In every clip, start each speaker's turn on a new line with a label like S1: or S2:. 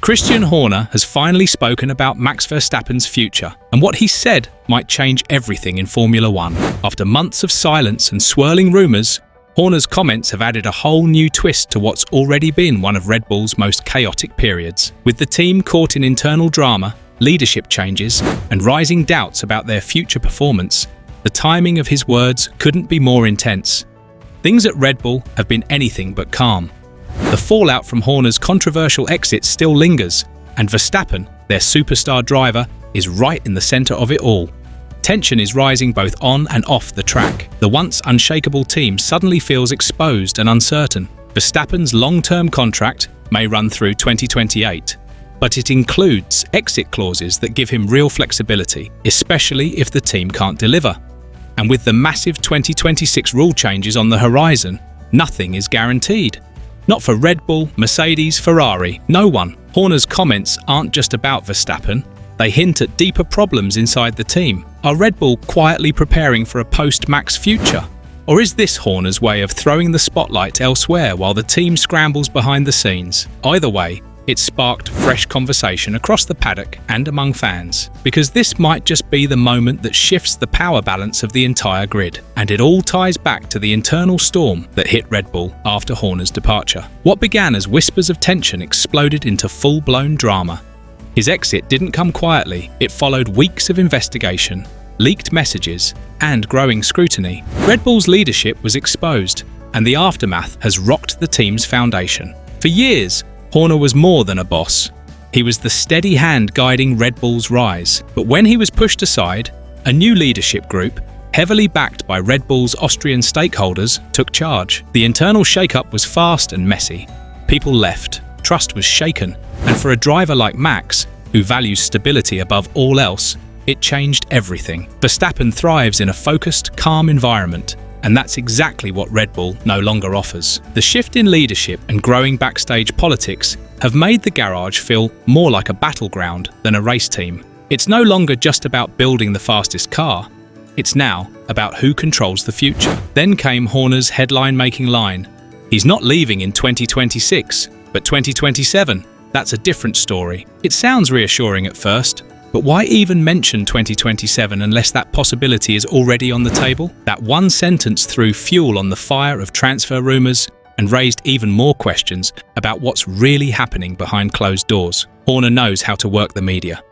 S1: Christian Horner has finally spoken about Max Verstappen's future, and what he said might change everything in Formula One. After months of silence and swirling rumours, Horner's comments have added a whole new twist to what's already been one of Red Bull's most chaotic periods. With the team caught in internal drama, leadership changes, and rising doubts about their future performance, the timing of his words couldn't be more intense. Things at Red Bull have been anything but calm. The fallout from Horner's controversial exit still lingers, and Verstappen, their superstar driver, is right in the centre of it all. Tension is rising both on and off the track. The once unshakable team suddenly feels exposed and uncertain. Verstappen's long-term contract may run through 2028, but it includes exit clauses that give him real flexibility, especially if the team can't deliver. And with the massive 2026 rule changes on the horizon, nothing is guaranteed. Not for Red Bull, Mercedes, Ferrari, no one. Horner's comments aren't just about Verstappen. They hint at deeper problems inside the team. Are Red Bull quietly preparing for a post-Max future? Or is this Horner's way of throwing the spotlight elsewhere while the team scrambles behind the scenes? Either way, it sparked fresh conversation across the paddock and among fans, because this might just be the moment that shifts the power balance of the entire grid. And it all ties back to the internal storm that hit Red Bull after Horner's departure. What began as whispers of tension exploded into full-blown drama. His exit didn't come quietly. It followed weeks of investigation, leaked messages, and growing scrutiny. Red Bull's leadership was exposed, and the aftermath has rocked the team's foundation. For years, Horner was more than a boss. He was the steady hand guiding Red Bull's rise. But when he was pushed aside, a new leadership group, heavily backed by Red Bull's Austrian stakeholders, took charge. The internal shakeup was fast and messy. People left, trust was shaken, and for a driver like Max, who values stability above all else, it changed everything. Verstappen thrives in a focused, calm environment, and that's exactly what Red Bull no longer offers. The shift in leadership and growing backstage politics have made the garage feel more like a battleground than a race team. It's no longer just about building the fastest car. It's now about who controls the future. Then came Horner's headline-making line. He's not leaving in 2026, but 2027. That's a different story. It sounds reassuring at first, but why even mention 2027 unless that possibility is already on the table? That one sentence threw fuel on the fire of transfer rumours and raised even more questions about what's really happening behind closed doors. Horner knows how to work the media.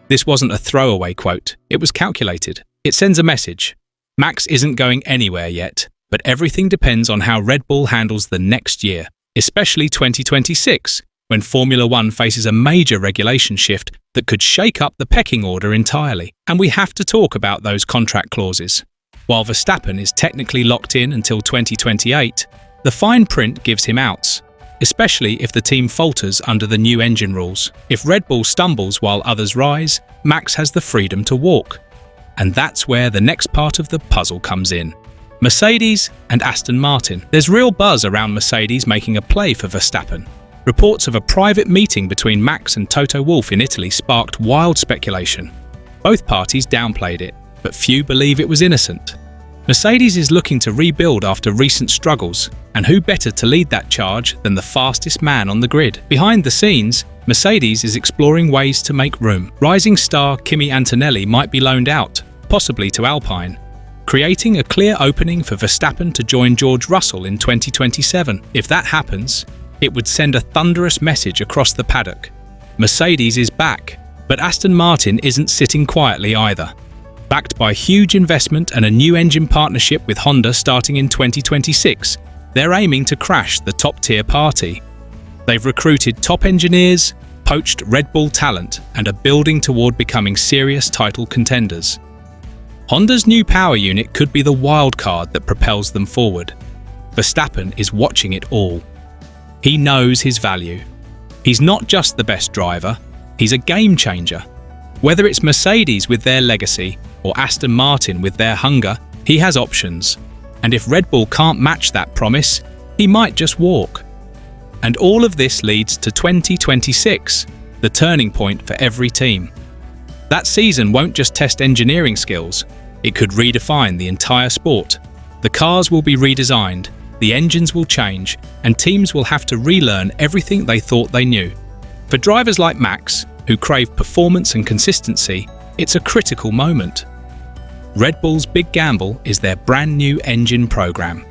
S1: This wasn't a throwaway quote. It was calculated. It sends a message. Max isn't going anywhere yet, but everything depends on how Red Bull handles the next year, especially 2026, when Formula One faces a major regulation shift that could shake up the pecking order entirely. And we have to talk about those contract clauses. While Verstappen is technically locked in until 2028, the fine print gives him outs, especially if the team falters under the new engine rules. If Red Bull stumbles while others rise, Max has the freedom to walk. And that's where the next part of the puzzle comes in. Mercedes and Aston Martin. There's real buzz around Mercedes making a play for Verstappen. Reports of a private meeting between Max and Toto Wolff in Italy sparked wild speculation. Both parties downplayed it, but few believe it was innocent. Mercedes is looking to rebuild after recent struggles, and who better to lead that charge than the fastest man on the grid? Behind the scenes, Mercedes is exploring ways to make room. Rising star Kimi Antonelli might be loaned out, possibly to Alpine, creating a clear opening for Verstappen to join George Russell in 2027. If that happens, it would send a thunderous message across the paddock. Mercedes is back, but Aston Martin isn't sitting quietly either. Backed by huge investment and a new engine partnership with Honda starting in 2026, they're aiming to crash the top-tier party. They've recruited top engineers, poached Red Bull talent, and are building toward becoming serious title contenders. Honda's new power unit could be the wild card that propels them forward. Verstappen is watching it all. He knows his value. He's not just the best driver, he's a game changer. Whether it's Mercedes with their legacy or Aston Martin with their hunger, he has options. And if Red Bull can't match that promise, he might just walk. And all of this leads to 2026, the turning point for every team. That season won't just test engineering skills, it could redefine the entire sport. The cars will be redesigned, the engines will change, and teams will have to relearn everything they thought they knew. For drivers like Max, who crave performance and consistency, it's a critical moment. Red Bull's big gamble is their brand new engine program.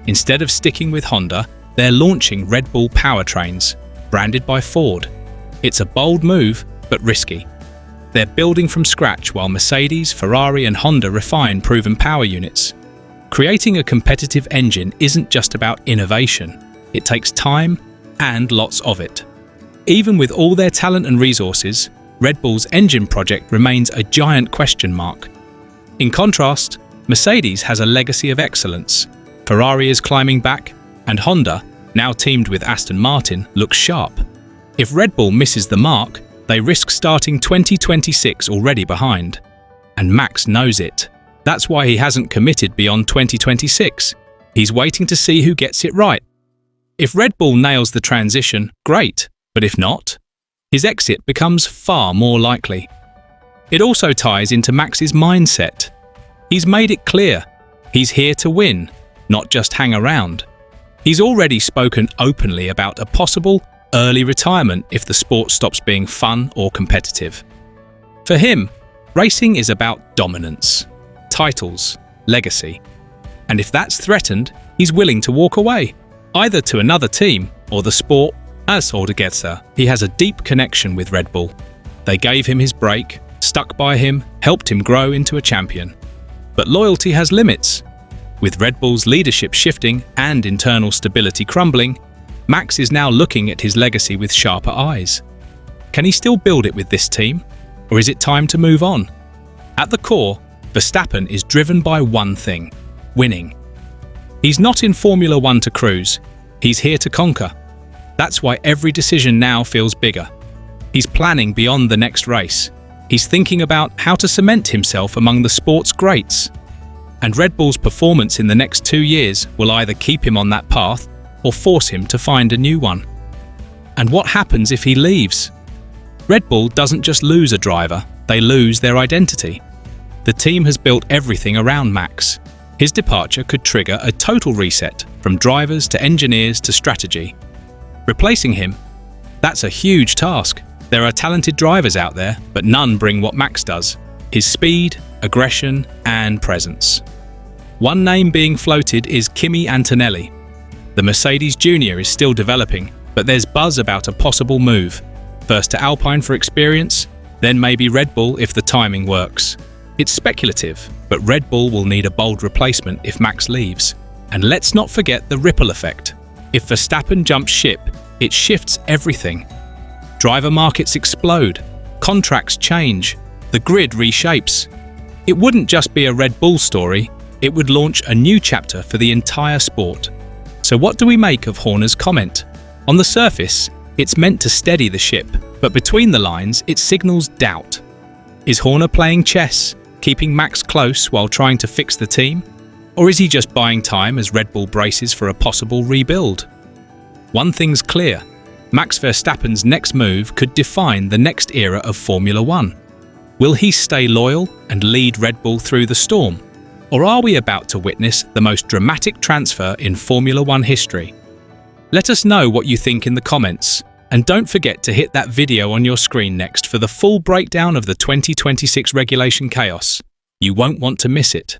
S1: Instead of sticking with Honda, they're launching Red Bull powertrains, branded by Ford. It's a bold move, but risky. They're building from scratch while Mercedes, Ferrari and Honda refine proven power units. Creating a competitive engine isn't just about innovation. It takes time and lots of it. Even with all their talent and resources, Red Bull's engine project remains a giant question mark. In contrast, Mercedes has a legacy of excellence. Ferrari is climbing back, and Honda, now teamed with Aston Martin, looks sharp. If Red Bull misses the mark, they risk starting 2026 already behind. And Max knows it. That's why he hasn't committed beyond 2026. He's waiting to see who gets it right. If Red Bull nails the transition, great, but if not, his exit becomes far more likely. It also ties into Max's mindset. He's made it clear, he's here to win, not just hang around. He's already spoken openly about a possible early retirement if the sport stops being fun or competitive. For him, racing is about dominance, titles, legacy. And if that's threatened, he's willing to walk away, either to another team or the sport as altogether. He has a deep connection with Red Bull. They gave him his break, stuck by him, helped him grow into a champion. But loyalty has limits. With Red Bull's leadership shifting and internal stability crumbling, Max is now looking at his legacy with sharper eyes. Can he still build it with this team? Or is it time to move on? At the core, Verstappen is driven by one thing: winning. He's not in Formula One to cruise, he's here to conquer. That's why every decision now feels bigger. He's planning beyond the next race. He's thinking about how to cement himself among the sport's greats. And Red Bull's performance in the next 2 years will either keep him on that path or force him to find a new one. And what happens if he leaves? Red Bull doesn't just lose a driver, they lose their identity. The team has built everything around Max. His departure could trigger a total reset, from drivers to engineers to strategy. Replacing him? That's a huge task. There are talented drivers out there, but none bring what Max does: his speed, aggression, and presence. One name being floated is Kimi Antonelli. The Mercedes Junior is still developing, but there's buzz about a possible move. First to Alpine for experience, then maybe Red Bull if the timing works. It's speculative, but Red Bull will need a bold replacement if Max leaves. And let's not forget the ripple effect. If Verstappen jumps ship, it shifts everything. Driver markets explode, contracts change, the grid reshapes. It wouldn't just be a Red Bull story, it would launch a new chapter for the entire sport. So what do we make of Horner's comment? On the surface, it's meant to steady the ship, but between the lines, it signals doubt. Is Horner playing chess, keeping Max close while trying to fix the team? Or is he just buying time as Red Bull braces for a possible rebuild? One thing's clear: Max Verstappen's next move could define the next era of Formula One. Will he stay loyal and lead Red Bull through the storm? Or are we about to witness the most dramatic transfer in Formula One history? Let us know what you think in the comments, and don't forget to hit that video on your screen next for the full breakdown of the 2026 regulation chaos. You won't want to miss it.